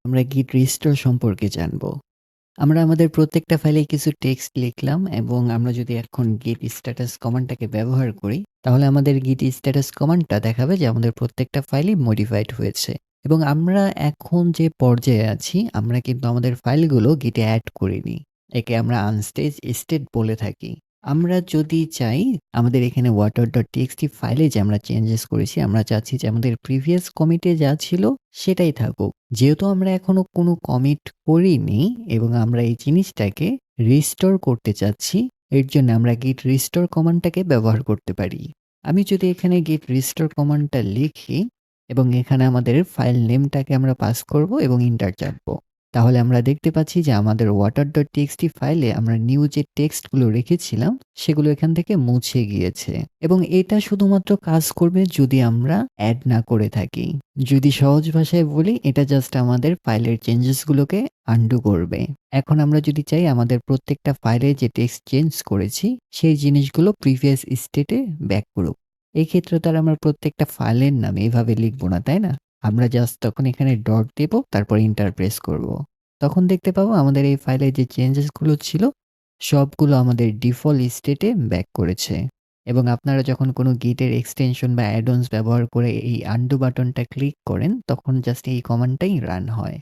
আমরা git restore সম্পর্কে জানবো। আমরা আমাদের প্রত্যেকটা ফাইলে কিছু টেক্সট লিখলাম এবং আমরা যদি এখন git status কমান্ডটাকে ব্যবহার করি, তাহলে আমাদের git status কমান্ডটা দেখাবে যে আমাদের প্রত্যেকটা ফাইলই মডিফাইড হয়েছে। এবং আমরা এখন যে পর্যায়ে আছি, আমরা কিন্তু আমাদের ফাইলগুলো গিটে এড করিনি। একে আমরা আনস্টেজ স্টেট বলে থাকি। আমরা যদি চাই আমাদের এখানে water.txt ফাইলে যে আমরা চেঞ্জেস করেছি, আমরা চাচ্ছি যে আমাদের প্রিভিয়াস কমিটে যা ছিল সেটাই থাকুক। যেহেতু আমরা এখনো কোনো কমিট করিনি এবং আমরা এই জিনিসটাকে রিস্টোর করতে চাচ্ছি, এর জন্য আমরা git restore কমান্ডটাকে ব্যবহার করতে পারি। আমি যদি এখানে git restore কমান্ডটা লিখি এবং এখানে আমাদের ফাইল নেমটাকে আমরা পাস করব এবং এন্টার চাপবো। তাহলে আমরা দেখতে পাচ্ছি যে আমাদের water.txt ফাইলে আমরা নিউ যে টেক্সটগুলো রেখেছিলাম সেগুলো এখান থেকে মুছে গিয়েছে এবং এটা শুধুমাত্র কাজ করবে যদি আমরা অ্যাড না করে থাকি। যদি সহজ ভাষায় বলি, এটা জাস্ট আমাদের ফাইলের চেঞ্জেসগুলোকে আনডু করবে। এখন আমরা যদি চাই আমাদের প্রত্যেকটা ফাইলে যে টেক্সট চেঞ্জ করেছি সেই জিনিসগুলো প্রিভিয়াস স্টেটে ব্যাক করুক। এই ক্ষেত্রে তো আর আমরা প্রত্যেকটা ফাইলের নাম এভাবে লিখবো না, তাই না? আমরা জাস্ট তখন এখানে ডট দেব, তারপর এন্টার প্রেস করব। তখন দেখতে পাবো আমাদের এই ফাইলে যে চেঞ্জেস গুলো ছিল সবগুলো আমাদের ডিফল্ট স্টেটে ব্যাক করেছে। এবং আপনারা যখন কোনো গিটের এক্সটেনশন বা অ্যাড অনস ব্যবহার করে এই আনডু বাটনটা ক্লিক করেন, তখন জাস্ট এই কমান্ডটাই রান হয়।